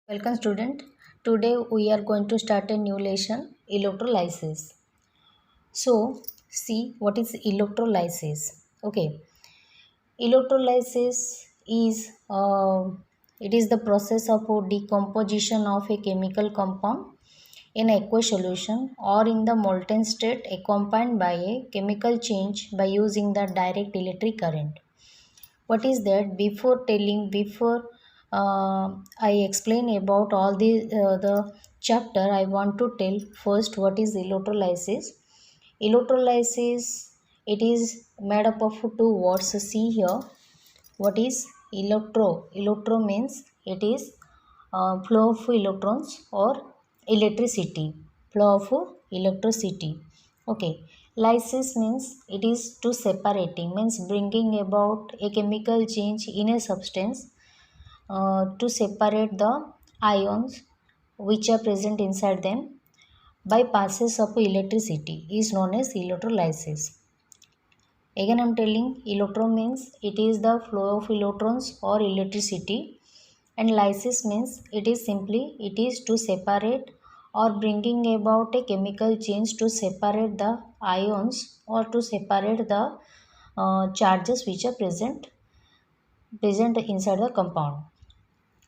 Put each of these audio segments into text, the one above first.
Welcome student. Today we are going to start a new lesson, electrolysis. So see what is electrolysis. Okay, electrolysis is it is the process of decomposition of a chemical compound in aqueous solution or in the molten state accompanied by a chemical change by using the direct electric current. What is that? Before I explain about all the chapter, I want to tell first what is electrolysis. Electrolysis, it is made up of two words. See here, what is electro means it is flow of electrons or electricity, flow of electricity. Okay, lysis means it is to separating, means bringing about a chemical change in a substance to separate the ions which are present inside them by passes of electricity is known as electrolysis. Again I am telling, electron means it is the flow of electrons or electricity, and lysis means it is simply it is to separate or bringing about a chemical change to separate the ions or to separate the charges which are present inside the compound.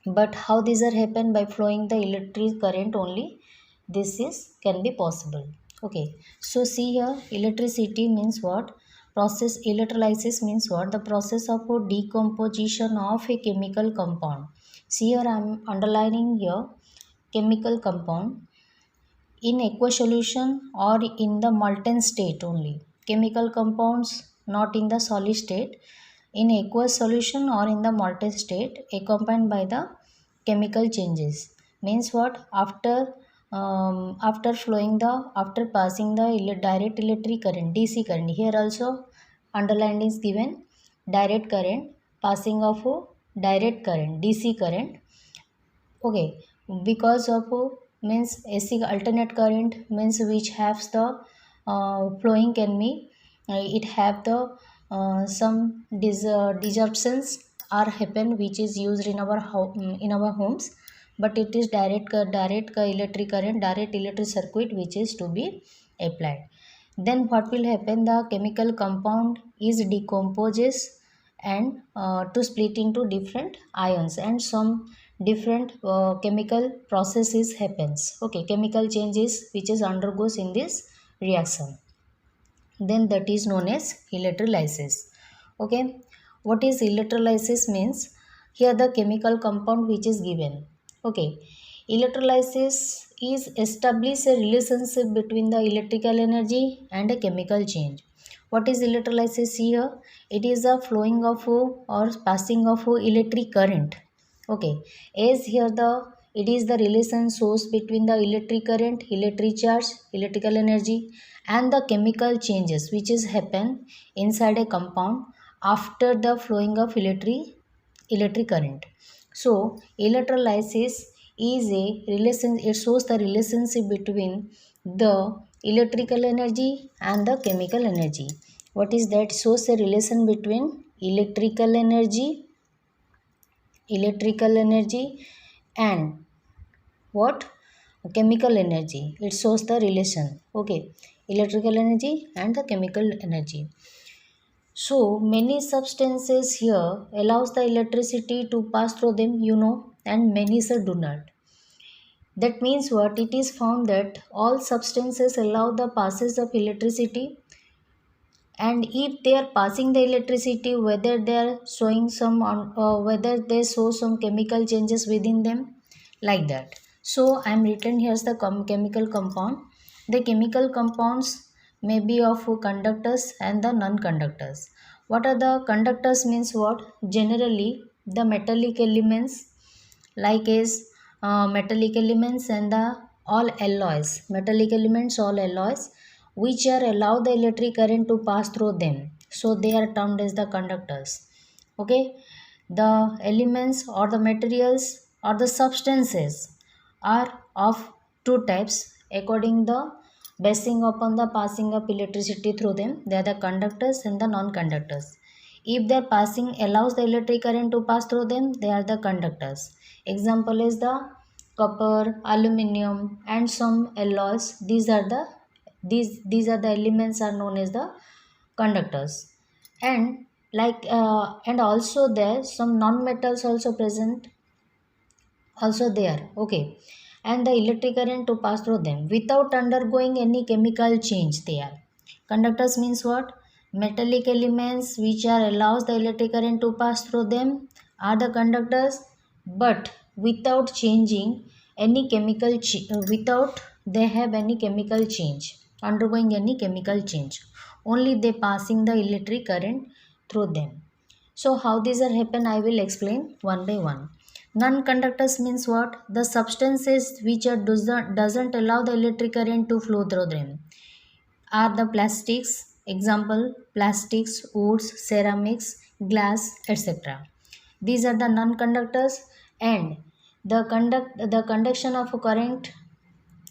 But how these are happen? By flowing the electric current only this is can be possible. Okay, so see here, electricity means what? Process electrolysis means what? The process of a decomposition of a chemical compound. See here, I am underlining here chemical compound in aqueous solution or in the molten state only. Chemical compounds not in the solid state, in aqueous solution or in the molten state accompanied by the chemical changes. Means what? After flowing the after passing the direct electric current, DC current, here also underlined is given, direct current, passing of a direct current, DC current. Okay, because of means AC alternate current means which has the flowing can be it have the some disruptions are happen which is used in our in our homes, but it is direct electric current, direct electric circuit which is to be applied. Then what will happen? The chemical compound is decomposes and to split into different ions, and some different chemical processes happens. Okay, chemical changes which is undergoes in this reaction, then that is known as electrolysis. Okay, what is electrolysis means? Here the chemical compound which is given. Okay, electrolysis is establish a relationship between the electrical energy and a chemical change. What is electrolysis here? It is a flowing of or passing of electric current. Okay, as here the it is the relation source between the electric current, electric charge, electrical energy, and the chemical changes which is happen inside a compound after the flowing of electric current. So electrolysis is a relation, it shows the relationship between the electrical energy and the chemical energy. What is that? Shows a relation between electrical energy and what? Chemical energy. It shows the relation. Okay, electrical energy and the chemical energy. So many substances here allows the electricity to pass through them, and many do not. That means what? It is found that all substances allow the passage of electricity, and if they are passing the electricity, whether they are showing some whether they show some chemical changes within them, like that. So I am written here's the chemical compound. The chemical compounds may be of conductors and the non-conductors. What are the conductors? Means what? Generally the metallic elements, like is metallic elements and the all alloys, metallic elements, all alloys which are allow the electric current to pass through them, so they are termed as the conductors. Okay, the elements or the materials or the substances are of two types according the basing upon the passing of electricity through them. They are the conductors and the non-conductors. If their passing allows the electric current to pass through them, they are the conductors. Example is the copper, aluminium, and some alloys. These are the elements are known as the conductors. And and also there some non-metals also present, also there. Okay, and the electric current to pass through them without undergoing any chemical change. They are conductors means what? Metallic elements which are allows the electric current to pass through them are the conductors, but without changing any without they have any chemical change, undergoing any chemical change, only they passing the electric current through them. So how these are happen, I will explain one by one. Non-conductors means what? The substances which doesn't allow the electric current to flow through them are the plastics. Example: plastics, woods, ceramics, glass, etc. These are the non-conductors, and the conduction of a current,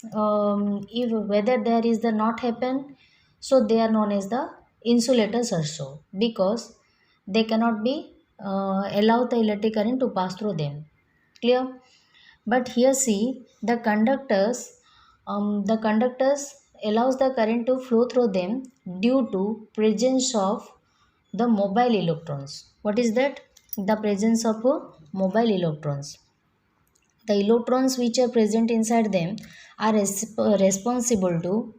if whether there is the not happen, so they are known as the insulators also, because they cannot be allow the electric current to pass through them. Clear? But here see the conductors allows the current to flow through them due to presence of the mobile electrons. What is that? The presence of mobile electrons. The electrons which are present inside them are responsible to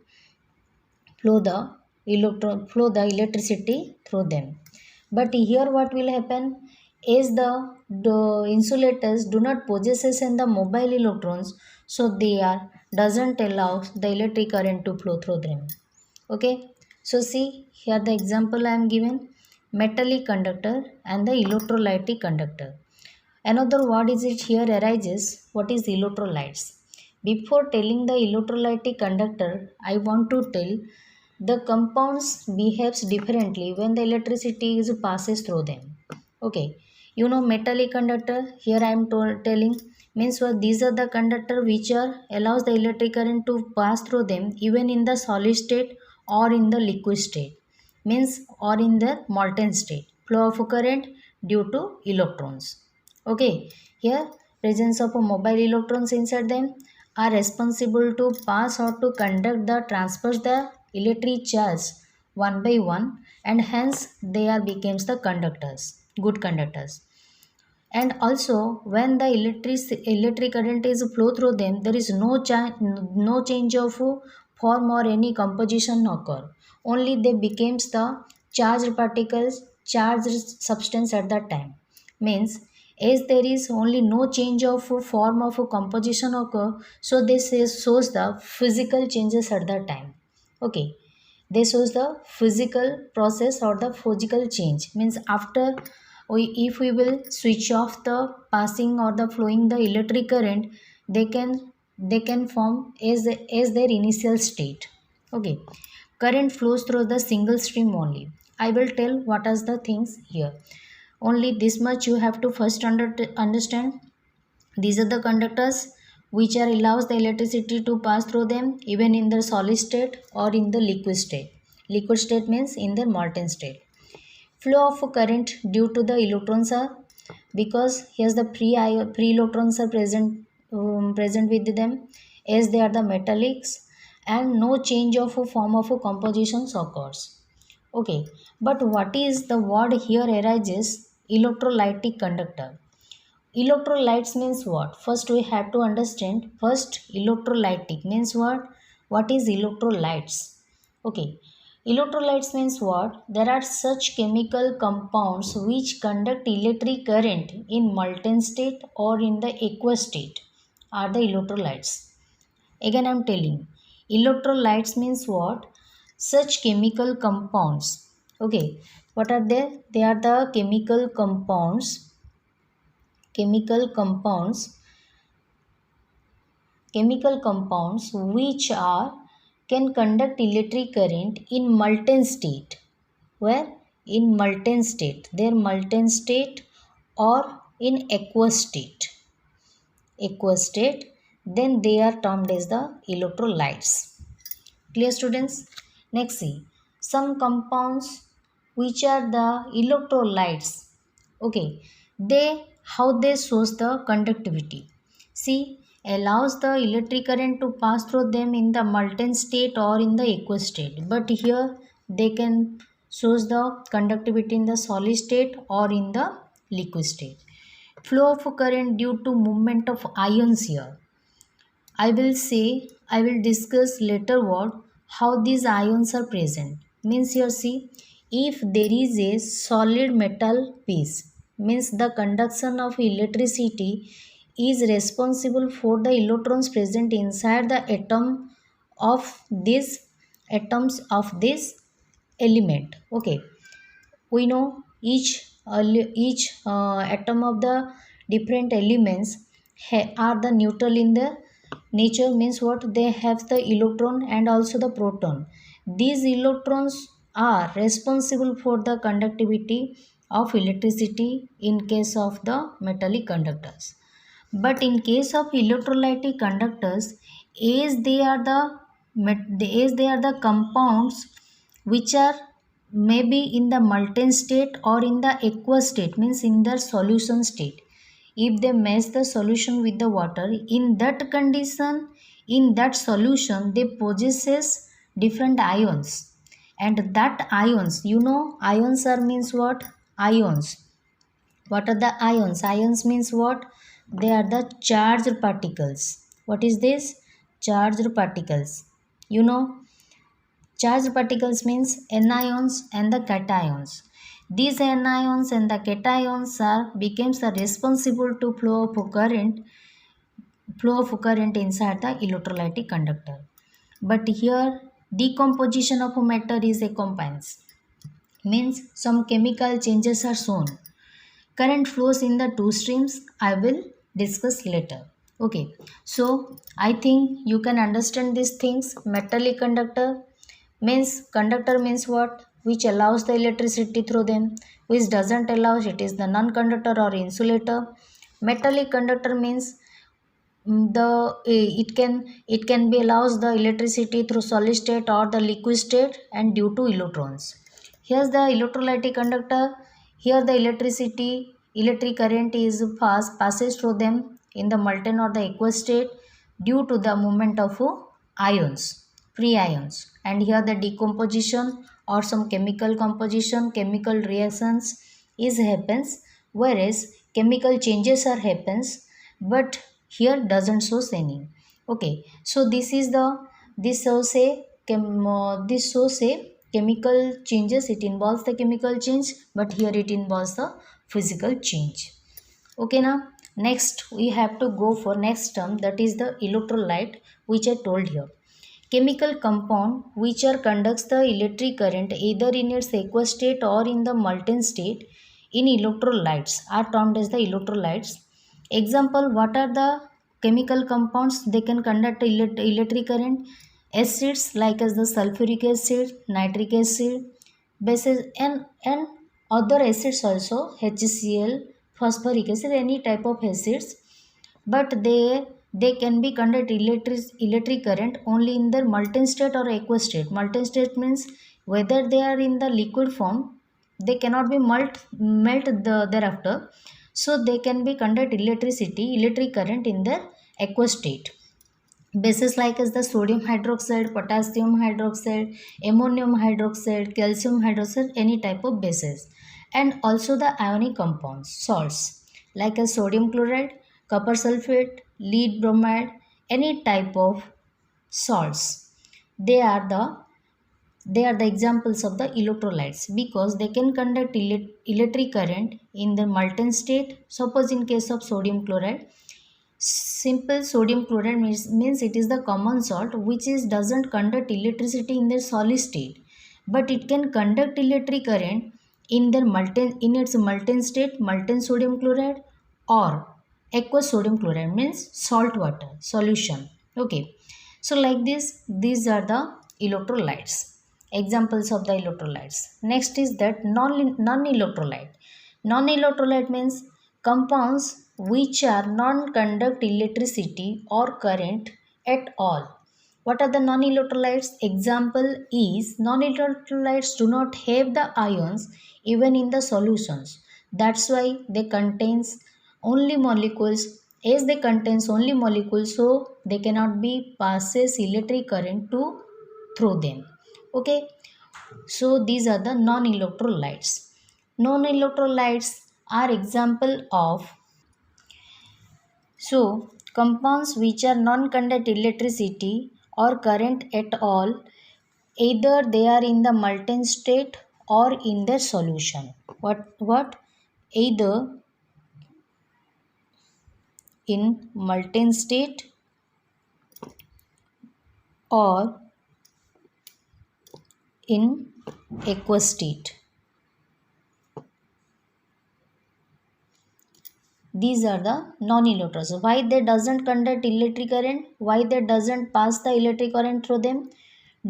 flow the electricity through them. But here what will happen is the insulators do not possesses in the mobile electrons, so they are doesn't allow the electric current to flow through them. Okay, so see here the example I am given: metallic conductor and the electrolytic conductor. Another word is it here arises, what is electrolytes? Before telling the electrolytic conductor, I want to tell the compounds behaves differently when the electricity is passes through them. Okay, you know metallic conductor, here I am telling means what? These are the conductor which are allows the electric current to pass through them even in the solid state or in the liquid state, means or in the molten state. Flow of current due to electrons. Okay, here presence of a mobile electrons inside them are responsible to pass or to conduct the transfers the electric charge one by one, and hence they are becomes the conductors, good conductors. And also when the electric current is flow through them, there is no change of form or any composition occur, only they becomes the charged particles, charged substance at that time. Means as there is only no change of form of composition occur, so this shows the physical changes at that time. Okay, this shows the physical process or the physical change. Means after if we will switch off the passing or the flowing the electric current, they can form as their initial state. Okay, current flows through the single stream only. I will tell what are the things here. Only this much you have to first understand. These are the conductors which are allows the electricity to pass through them even in the solid state or in the liquid state. Liquid state means in the molten state. Flow of current due to the electrons are, because here's the free electrons are present with them, as they are the metallics, and no change of a form of a composition occurs. Okay, but what is the word here arises? Electrolytic conductor. Electrolytes means what? First we have to understand. First, electrolytic means what? What is electrolytes? Okay. Electrolytes means what? There are such chemical compounds which conduct electric current in molten state or in the aqueous state are the electrolytes. Again I am telling. Electrolytes means what? Such chemical compounds. Okay. What are they? They are the chemical compounds chemical compounds which are can conduct electric current in molten state. Where? In molten state, their molten state or in aqueous state, then they are termed as the electrolytes. Clear students? Next see some compounds which are the electrolytes. Okay, they how they shows the conductivity. See allows the electric current to pass through them in the molten state or in the aqueous state. But here they can shows the conductivity in the solid state or in the liquid state. Flow of current due to movement of ions here. I will discuss later what how these ions are present. Means here see, if there is a solid metal piece, means the conduction of electricity is responsible for the electrons present inside the of this atoms of this element. Okay, we know each atom of the different elements are the neutral in the nature. Means what, they have the electron and also the proton. These electrons are responsible for the conductivity of electricity in case of the metallic conductors. But in case of electrolytic conductors, as they are the as they are the compounds which are maybe in the molten state or in the aqueous state, means in the solution state. If they mix the solution with the water, in that condition, in that solution, they possesses different ions. And that ions, you know, ions are means what? Ions. What are the ions? Ions means what? They are the charged particles. What is this? Charged particles. You know, charged particles means anions and the cations. These anions and the cations are becomes the responsible to flow of current inside the electrolytic conductor. But here decomposition of a matter is a compounds. Means some chemical changes are shown. Current flows in the two streams. I will discuss later. Okay, so I think you can understand these things. Metallic conductor means, conductor means what? Which allows the electricity through them. Which doesn't allow, it is the non-conductor or insulator. Metallic conductor means it can be allows the electricity through solid state or the liquid state and due to electrons. Here's the electrolytic conductor. Here the electric current is passes through them in the molten or the aqueous state due to the movement of ions, free ions. And here the decomposition or some chemical composition, chemical reactions is happens, whereas chemical changes are happens, but here doesn't shows any. Okay, so this shows a chemical changes. It involves the chemical change, but here it involves the physical change. Okay, now next we have to go for next term, that is the electrolyte, which I told here. Chemical compound which are conducts the electric current either in its aqueous state or in the molten state in electrolytes are termed as the electrolytes. Example, what are the chemical compounds they can conduct electric current? Acids like as the sulfuric acid, nitric acid, bases, and other acids also, HCl, phosphoric acid, any type of acids. But they can be conduct electric current only in their molten state or aqueous state. Molten state means whether they are in the liquid form, they cannot be thereafter, so they can be conduct electric current in their aqueous state. Bases like as the sodium hydroxide, potassium hydroxide, ammonium hydroxide, calcium hydroxide, any type of bases. And also the ionic compounds, salts, like as sodium chloride, copper sulfate, lead bromide, any type of salts. They are the examples of the electrolytes because they can conduct electric current in the molten state. Suppose in case of sodium chloride, simple sodium chloride means it is the common salt which doesn't conduct electricity in their solid state, but it can conduct electric current in its molten state, molten sodium chloride, or aqueous sodium chloride means salt water solution. Okay, so like this, these are the electrolytes, examples of the electrolytes. Next is that non-electrolyte. Non-electrolyte means compounds which are non-conduct electricity or current at all. What are the non-electrolytes? Example is non-electrolytes do not have the ions even in the solutions. That's why they contains only molecules as they contains only molecules, so they cannot be passes electric current to through them. Okay, so these are the non-electrolytes. Non-electrolytes are example of compounds which are non-conduct electricity or current at all, either they are in the molten state or in their solution. What either in molten state or in aqueous state. These are the non-electrons. Why they doesn't conduct electric current? Why they doesn't pass the electric current through them?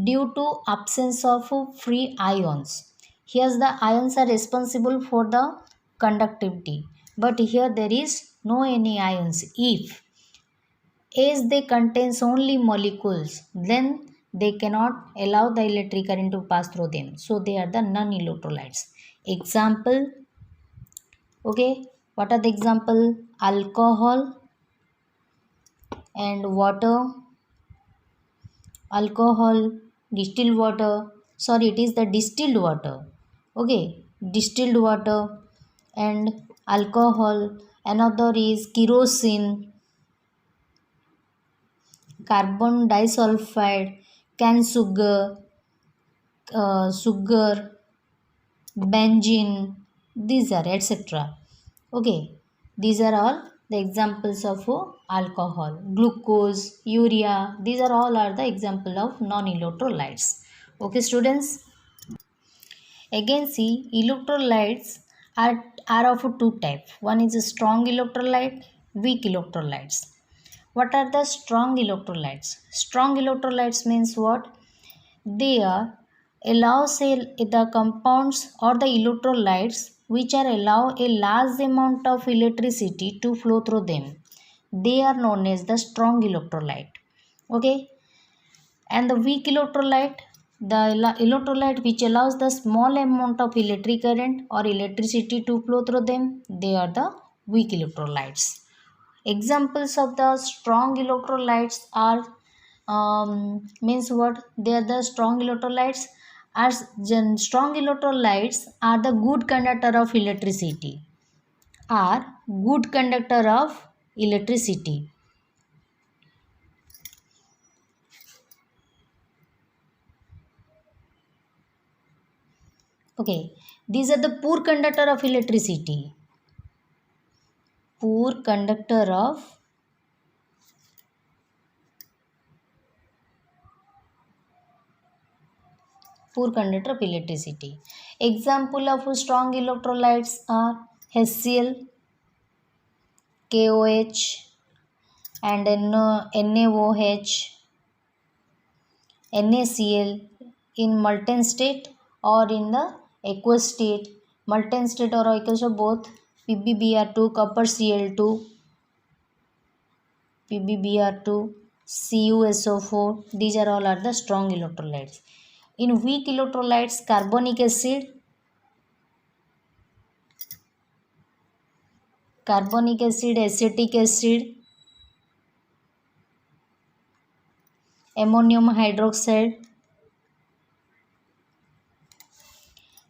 Due to absence of free ions. Here the ions are responsible for the conductivity, but here there is no any ions. If as they contains only molecules, then they cannot allow the electric current to pass through them. So they are the non-electrolytes. Example, okay, what are the example? Alcohol and water. Alcohol, distilled water. Sorry, it is the distilled water. Okay, distilled water and alcohol. Another is kerosene, carbon disulfide, cane sugar, sugar, benzene, these are etc. Okay, these are all the examples of alcohol. Glucose, urea, these are all are the example of non-electrolytes. Okay, students. Again, see, electrolytes are of two types. One is a strong electrolyte, weak electrolytes. What are the strong electrolytes? Strong electrolytes means what? They are allows the compounds or the electrolytes which are allow a large amount of electricity to flow through them. They are known as the strong electrolyte. Okay, and the weak electrolyte, the electrolyte which allows the small amount of electric current or electricity to flow through them, they are the weak electrolytes. Examples of the strong electrolytes are means what? They are the strong electrolytes. As strong electrolytes are the good conductor of electricity, are good conductor of electricity. Okay, these are the poor conductor of electricity. Poor conductor of electricity. Example of strong electrolytes are HCl, KOH, and NaOH, NaCl in molten state or in the aqueous state. Molten state or aqueous of both PbBr2, copper Cl2, PbBr2, CuSO4. These are all are the strong electrolytes. In weak electrolytes, carbonic acid, acetic acid, ammonium hydroxide,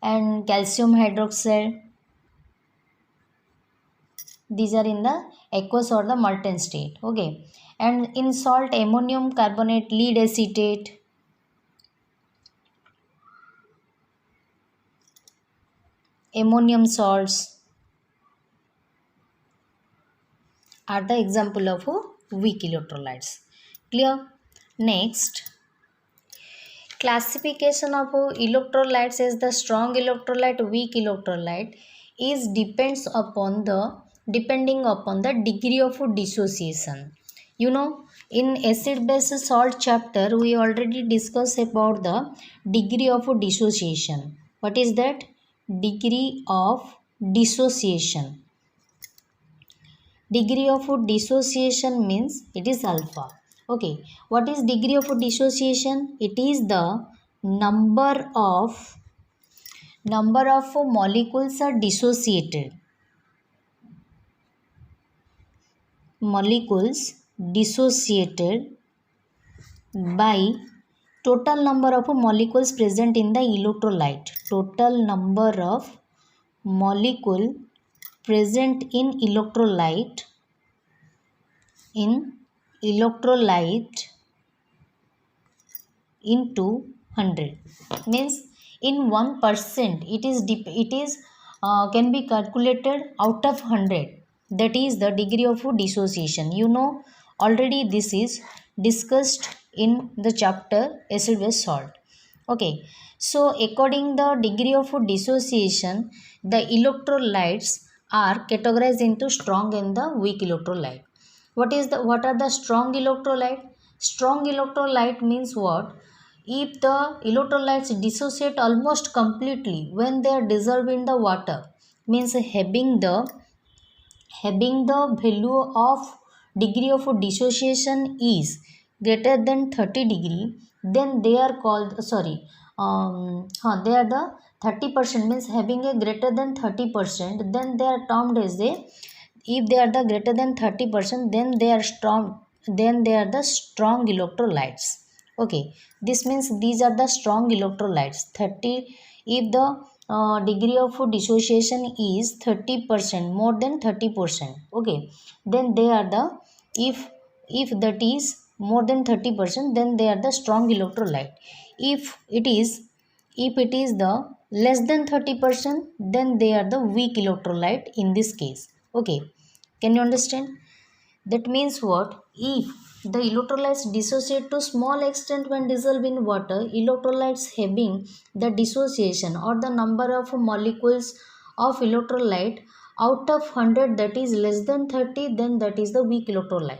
and calcium hydroxide. These are in the aqueous or the molten state. Okay, and in salt, ammonium carbonate, lead acetate, ammonium salts are the example of weak electrolytes. Clear? Next, classification of electrolytes as the strong electrolyte, weak electrolyte is depending upon the degree of dissociation. You know, in acid base salt chapter we already discussed about the degree of dissociation. What is that? Degree of dissociation. Degree of dissociation means it is alpha. Okay, what is degree of dissociation? It is the number of molecules are dissociated. molecules dissociated by total number of molecules present in the electrolyte. Total number of molecule present in electrolyte into 100 means in 1% it is can be calculated out of 100, that is the degree of dissociation. You know already this is discussed in the chapter acid base salt. Okay, so according the degree of dissociation, the electrolytes are categorized into strong and the weak electrolyte. What are the strong electrolyte? Strong electrolyte means what? If the electrolytes dissociate almost completely when they are dissolved in the water, means having the value of degree of dissociation is greater than 30 degree, then they are called they are the 30% means having a greater than 30%, then they are termed as a, if they are the greater than 30%, then they are strong, then they are the strong electrolytes. Okay, this means these are the strong electrolytes. 30, if the degree of dissociation is 30%, more than 30%. Okay, then they are the, if that is more than 30%, then they are the strong electrolyte. if it is if it is the less than 30%, then they are the weak electrolyte in this case. Okay, can you understand? That means what? If the electrolytes dissociate to small extent when dissolved in water, electrolytes having the dissociation or the number of molecules of electrolyte out of 100 that is less than 30, then that is the weak electrolyte,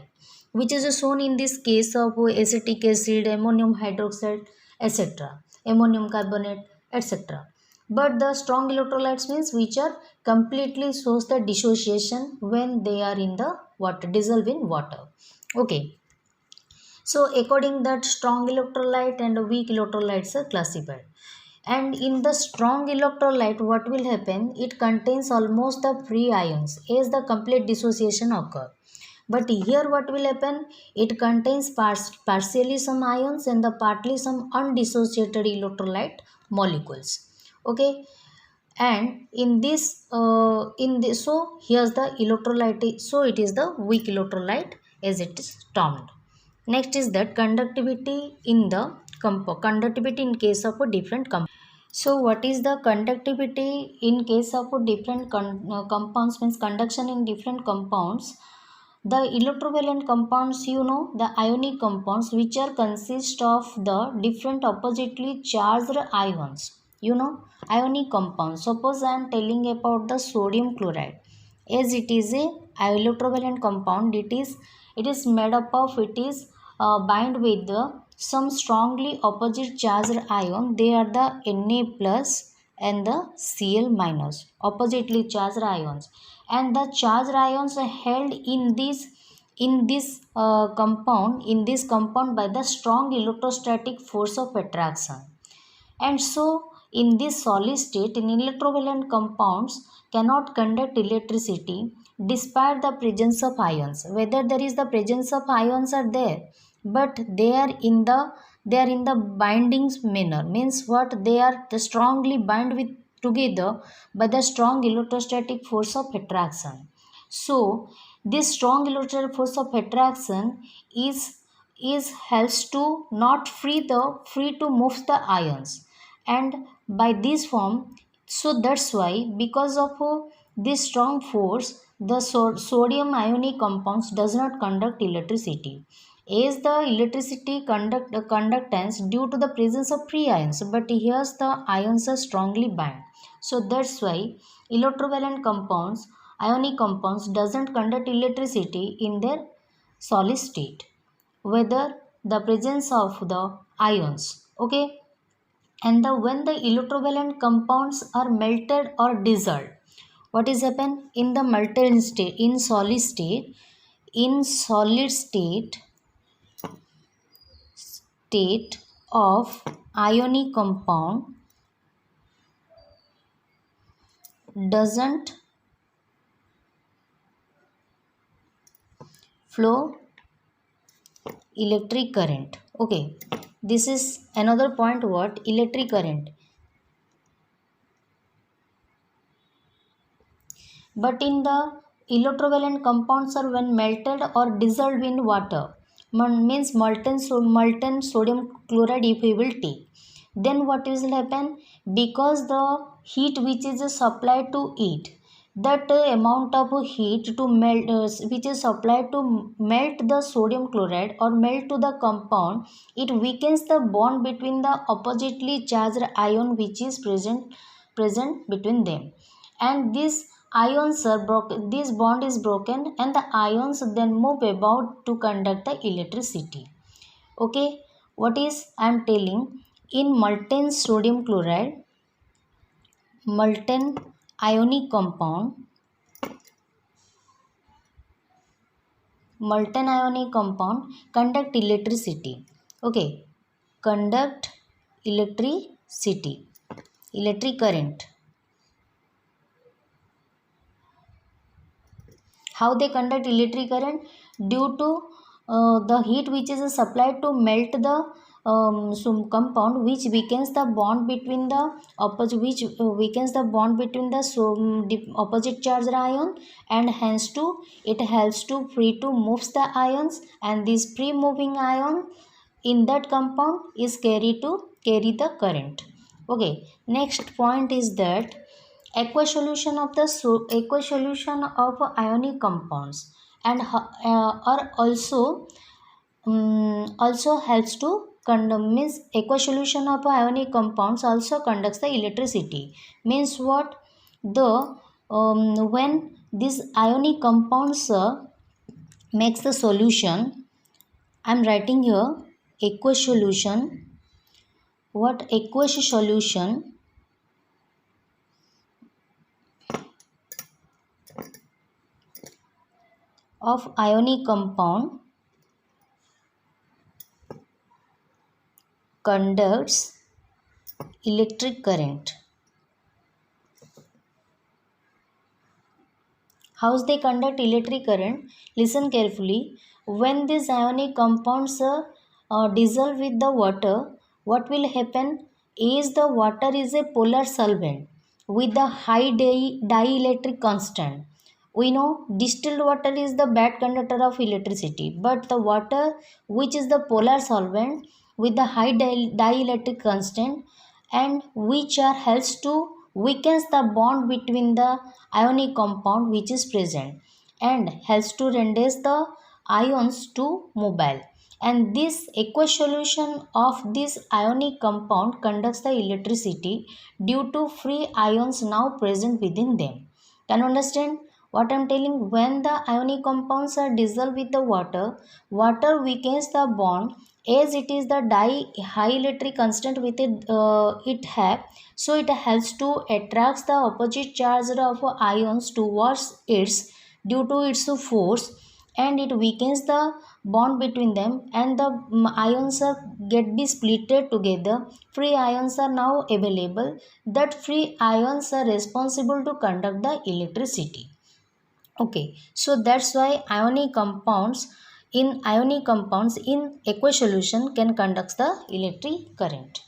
which is shown in this case of acetic acid, ammonium hydroxide, etc., ammonium carbonate, etc. But the strong electrolytes means which are completely shows the dissociation when they are in the water, dissolve in water. Okay, so according that strong electrolyte and weak electrolytes are classified. And in the strong electrolyte, what will happen? It contains almost the free ions as the complete dissociation occur. But here what will happen? It contains partially some ions and the partly some undissociated electrolyte molecules. Okay, and in this, so here's the electrolyte, so it is the weak electrolyte as it is termed. Next is that conductivity in the conductivity in case of a different compound. So what is the conductivity in case of a different compounds, means conduction in different compounds. The electrovalent compounds, you know, the ionic compounds which are consist of the different oppositely charged ions. You know, ionic compounds. Suppose I am telling about the sodium chloride. As it is a electrovalent compound, it is made up of, it is bind with the some strongly opposite charged ion. They are the Na plus and the Cl minus, oppositely charged ions, and the charged ions are held in this compound by the strong electrostatic force of attraction. And so in this solid state, in electrovalent compounds cannot conduct electricity despite the presence of ions. Whether there is the presence of ions are there, but they are in the binding manner, means what? They are the strongly bind with together by the strong electrostatic force of attraction. So this strong electrostatic force of attraction is helps to not free to move the ions, and by this form, so that's why because of this strong force, the sodium ionic compounds does not conduct electricity, as the electricity conductance due to the presence of free ions, but here's the ions are strongly bind. So that's why electrovalent compounds, ionic compounds doesn't conduct electricity in their solid state, whether the presence of the ions. Okay, and when the electrovalent compounds are melted or dissolved, what is happen in the melted state, in solid state of ionic compound doesn't flow electric current. Okay, this is another point. What electric current? But in the electrovalent compounds are when melted or dissolved in water, means molten sodium chloride if we will take, then what will happen? Because the heat which is supplied to it, that amount of heat to melt which is supplied to melt the sodium chloride or melt to the compound, it weakens the bond between the oppositely charged ion which is present between them, and this ions are broken, this bond is broken, and the ions then move about to conduct the electricity. Okay, what is I am telling? In molten sodium chloride, molten ionic compound, molten ionic compound conduct electricity. Okay, conduct electricity, electric current. How they conduct electric current? Due to the heat which is supplied to melt the some compound, which weakens the bond between the weakens the bond between the opposite charged ion, and hence to it helps to free to moves the ions, and this free moving ion in that compound is carry the current. Okay, next point is that aqueous solution of the aqueous solution of ionic compounds and are also helps to conduct, means aqueous solution of ionic compounds also conducts the electricity. Means what? The when these ionic compounds makes the solution, I'm writing here aqueous solution. What aqueous solution of ionic compound conducts electric current. How they conduct electric current? Listen carefully. When these ionic compounds dissolve with the water, what will happen is the water is a polar solvent with the high dielectric constant. We know distilled water is the bad conductor of electricity, but the water which is the polar solvent with the high dielectric constant, and which are helps to weakens the bond between the ionic compound which is present, and helps to render the ions to mobile, and this aqueous solution of this ionic compound conducts the electricity due to free ions now present within them. Can you understand what I am telling? When the ionic compounds are dissolved with the water, water weakens the bond, as it is the high electric constant with it have, so it helps to attracts the opposite charge of ions towards its due to its force, and it weakens the bond between them, and the ions are get be splitted together. Free ions are now available, that free ions are responsible to conduct the electricity. Okay, so that's why ionic compounds in aqueous solution can conduct the electric current.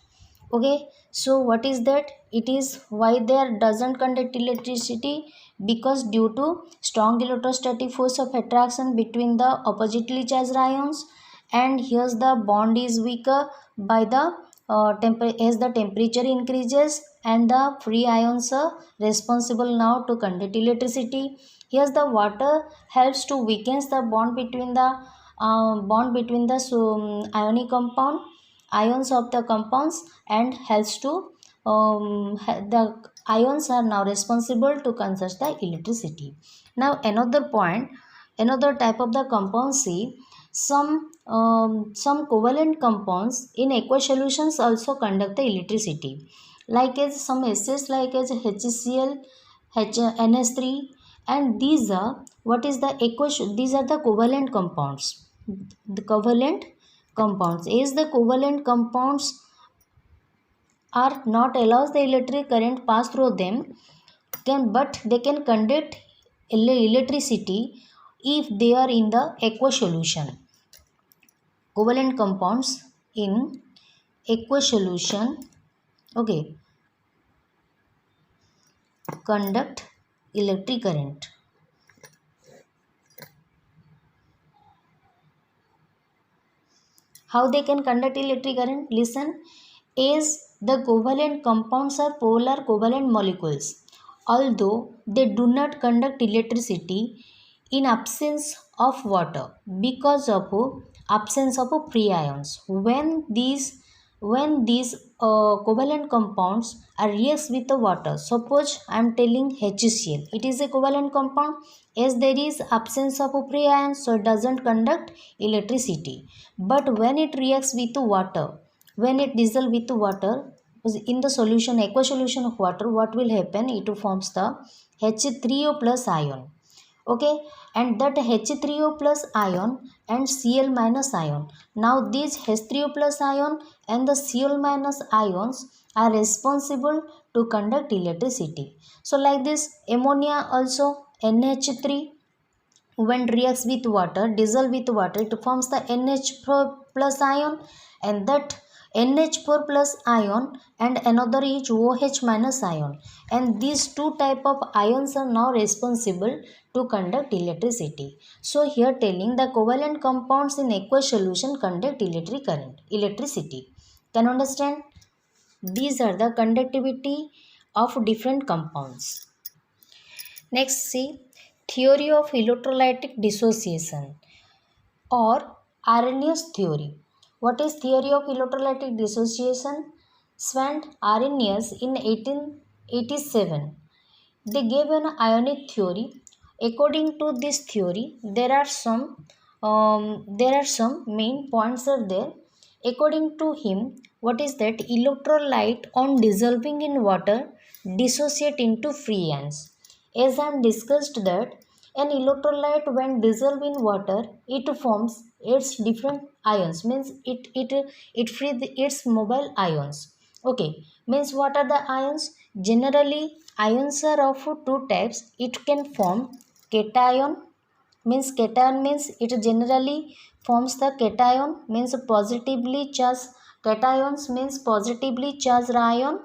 Okay, so what is that? It is why there doesn't conduct electricity, because due to strong electrostatic force of attraction between the oppositely charged ions, and here's the bond is weaker by the as the temperature increases, and the free ions are responsible now to conduct electricity. Here's the water helps to weakens the bond between the ionic compound ions of the compounds, and helps to the ions are now responsible to conduct the electricity. Now another point, another type of the compounds, see some covalent compounds in aqueous solutions also conduct the electricity, like as some acids like as HCl, NH3, and these are what is the aqueous, these are the covalent compounds. The covalent compounds is the covalent compounds are not allows the electric current pass through them, can but they can conduct electricity if they are in the aqueous solution. Covalent compounds in aqueous solution, okay, conduct electric current. How they can conduct electric current? Listen, as the covalent compounds are polar covalent molecules, although they do not conduct electricity in absence of water because of absence of free ions. When these covalent compounds are reacts with the water, suppose I am telling HCl, it is a covalent compound. As there is absence of free ions, so it doesn't conduct electricity. But when it reacts with water, when it dissolves with water in the solution, aqueous solution of water, what will happen? It forms the H3O plus ion, okay, and that H3O plus ion and Cl minus ion. Now these H3O plus ion and the Cl minus ions are responsible to conduct electricity. So like this, ammonia also, NH3, when reacts with water, dissolve with water, it forms the NH4 plus ion, and that NH4 plus ion and another is OH minus ion, and these two type of ions are now responsible to conduct electricity. So here telling the covalent compounds in aqueous solution conduct electricity. Can you understand? These are the conductivity of different compounds. Next, see theory of electrolytic dissociation or Arrhenius theory. What is theory of electrolytic dissociation? Svante Arrhenius in 1887, they gave an ionic theory. According to this theory, there are some main points are there. According to him, what is that? Electrolyte on dissolving in water dissociate into free ions. As I am discussed that an electrolyte when dissolved in water, it forms its different ions, means it frees its mobile ions. Okay, means what are the ions? Generally, ions are of two types. It can form cation, means it generally forms the cation, means positively charged cations, means positively charged ion,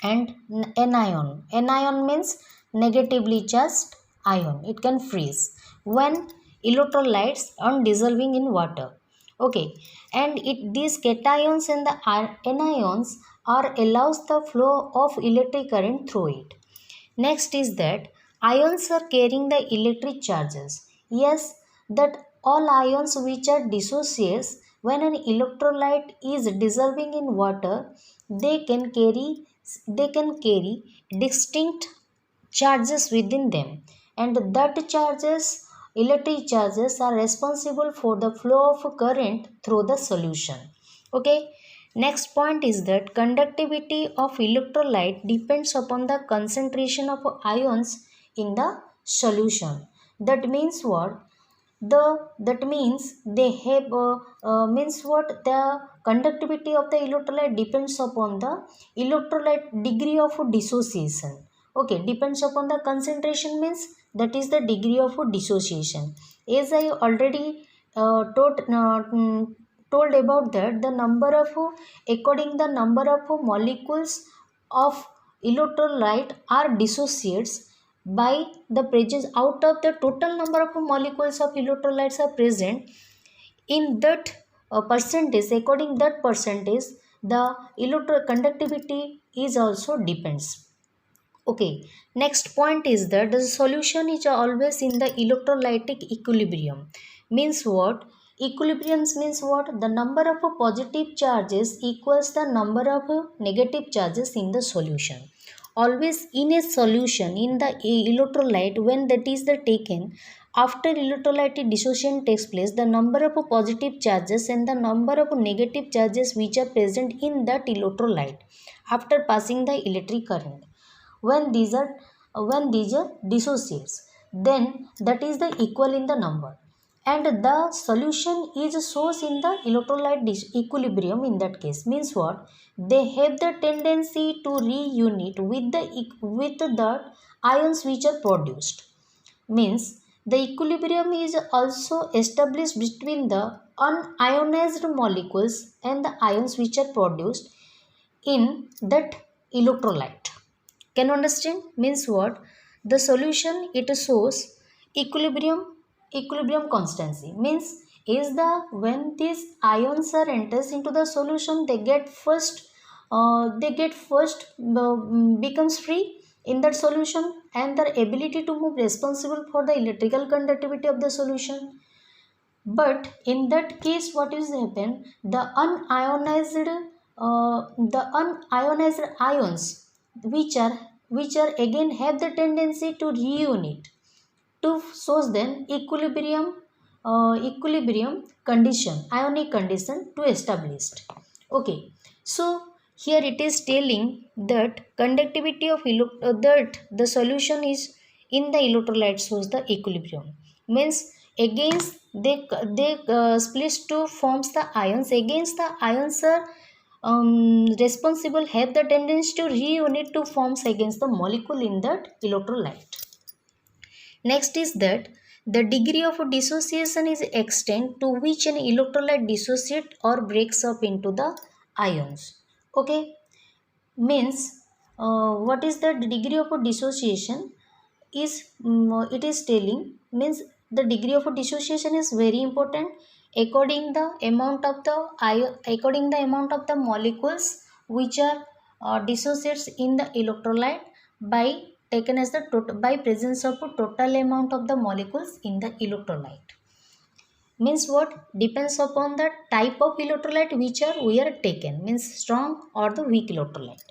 and anion. Anion means negatively charged ion. It can freeze when electrolytes are dissolving in water. Okay, and these cations and the anions are allows the flow of electric current through it. Next is that ions are carrying the electric charges. Yes, that all ions which are dissociates when an electrolyte is dissolving in water, they can carry distinct charges within them, and that charges, electric charges, are responsible for the flow of current through the solution. Okay, next point is that conductivity of electrolyte depends upon the concentration of ions in the solution. That means what? That means they have means what? The conductivity of the electrolyte depends upon the electrolyte degree of dissociation. Okay, depends upon the concentration, means that is the degree of dissociation. As I already told about that, the number of according the number of molecules of electrolyte are dissociates by the presence, out of the total number of molecules of electrolytes are present in that percentage, according that percentage the conductivity is also depends. Okay, next point is that the solution is always in the electrolytic equilibrium. Means what? Equilibrium means what? The number of positive charges equals the number of negative charges in the solution. Always in a solution, in the electrolyte, when that is the taken, after electrolyte dissociation takes place, the number of positive charges and the number of negative charges which are present in that electrolyte after passing the electric current, when these are dissociates, then that is the equal in the number, and the solution is source in the electrolyte equilibrium. In that case, means what? They have the tendency to reunite with the ions which are produced. Means The equilibrium is also established between the unionized molecules and the ions which are produced in that electrolyte. Can you understand? Means what? The solution it shows equilibrium constancy. Means is the when these ions are enters into the solution, they get first becomes free in that solution, and their ability to move responsible for the electrical conductivity of the solution. But in that case, what is happen? The unionized ions, which are again have the tendency to reunite to shows then equilibrium condition, ionic condition to established. Okay, so here it is telling that conductivity of that the solution is in the electrolyte shows the equilibrium. Means against they split to forms the ions. Against the ions are responsible have the tendency to reunite to forms against the molecule in that electrolyte. Next is that the degree of dissociation is extent to which an electrolyte dissociates or breaks up into the ions. Okay, means what is the degree of dissociation is it is telling means the degree of dissociation is very important according the amount of the according the amount of the molecules which are dissociates in the electrolyte by taken as the total by presence of a total amount of the molecules in the electrolyte. Means what? Depends upon the type of electrolyte which are we are taken, means strong or the weak electrolyte.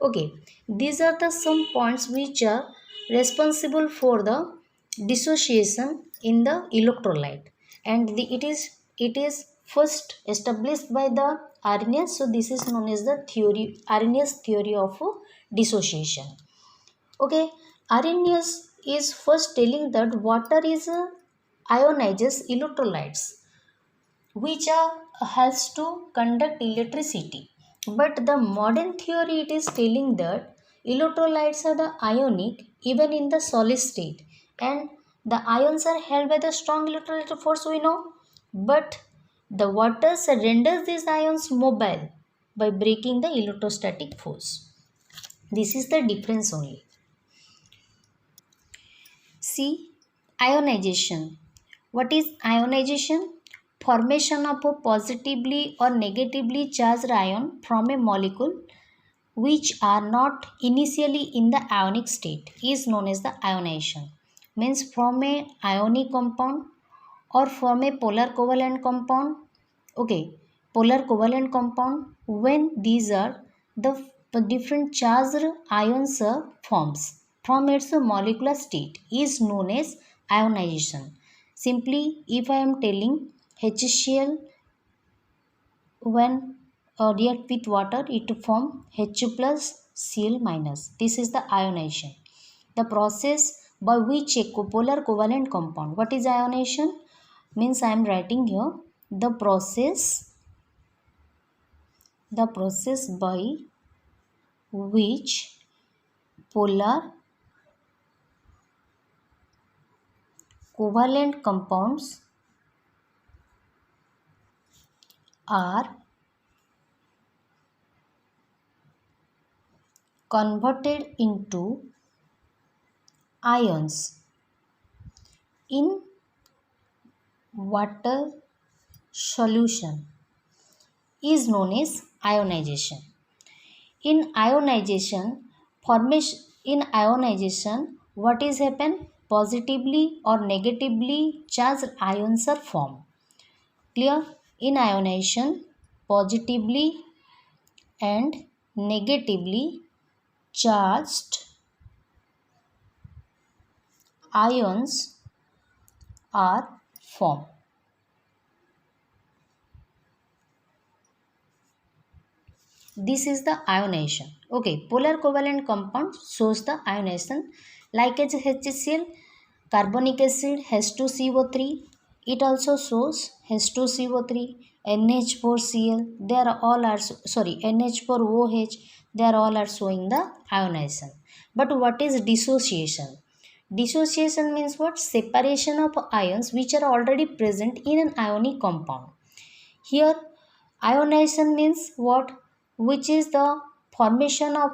Okay, these are the some points which are responsible for the dissociation in the electrolyte, and it is first established by the Arrhenius. So this is known as the theory, Arrhenius theory of dissociation. Okay, Arrhenius is first telling that water is ionizes electrolytes which has to conduct electricity. But the modern theory it is telling that electrolytes are the ionic even in the solid state, and the ions are held by the strong electrolytic force we know, but the water renders these ions mobile by breaking the electrostatic force. This is the difference only. See, ionization. What is ionization? Formation of a positively or negatively charged ion from a molecule which are not initially in the ionic state is known as the ionization. Means from a ionic compound or from a polar covalent compound. Okay, polar covalent compound, when these are the different charged ions forms from its molecular state is known as ionization. Simply, if I am telling HCl when react with water, it form H plus Cl minus. This is the ionization. The process by which a polar covalent compound. What is ionization? Means I am writing here the process by which polar covalent compounds are converted into ions in water solution is known as ionization. In ionization, what is happen? Positively or negatively charged ions are formed. Clear? In ionization, positively and negatively charged ions are formed. This is the ionization. Okay, polar covalent compound shows the ionization like as HCl, carbonic acid, H2CO3. It also shows H2CO3, NH4Cl. They are all are sorry NH4OH. They are all are showing the ionization. But what is dissociation? Dissociation means what? Separation of ions which are already present in an ionic compound. Here ionization means what? Which is the formation of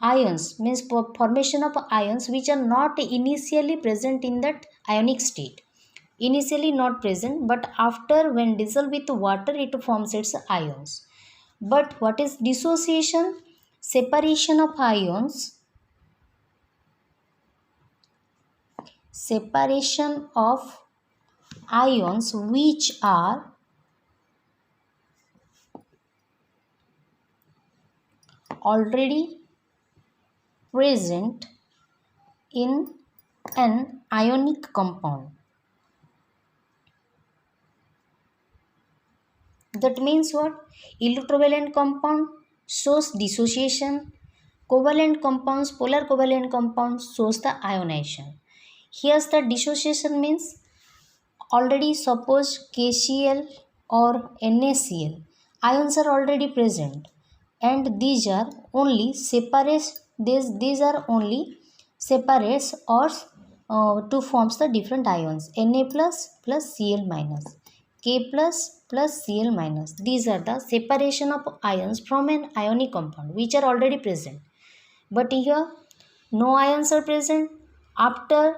ions, means formation of ions which are not initially present in that ionic state. Initially not present, but after when dissolved with water it forms its ions. But what is dissociation? Separation of ions. Separation of ions which are already present in an ionic compound. That means what? Electrovalent compound shows dissociation. Covalent compounds, polar covalent compounds shows the ionization. Here's the dissociation means already suppose KCl or NaCl. Ions are already present and these are only separates, these are only separates or to forms the different ions Na plus Cl minus, K plus Cl minus. These are the separation of ions from an ionic compound which are already present. But here no ions are present. After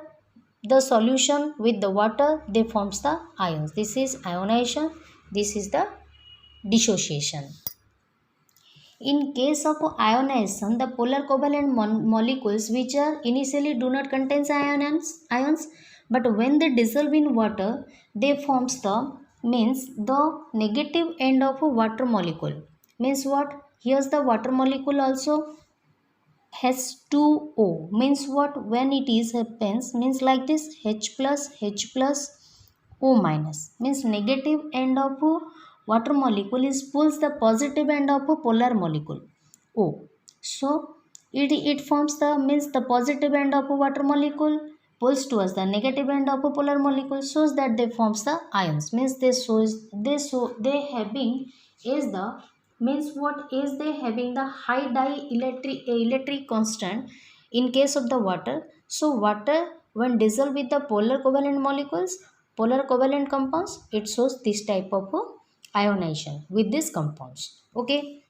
the solution with the water they forms the ions. This is ionization. This is the dissociation. In case of ionization, the polar covalent molecules which are initially do not contain ions, but when they dissolve in water, they forms the means the negative end of a water molecule. Means what? Here's the water molecule also H2O. Means what? When it is happens means like this H plus O minus. Means negative end of a water molecule is pulls the positive end of a polar molecule O. So it forms the means the positive end of a water molecule pulls towards the negative end of a polar molecule shows that they forms the ions. Means they having is the means what is they having the high dielectric constant in case of the water. So water when dissolved with the polar covalent molecules, polar covalent compounds, it shows this type of ionization with these compounds. Okay.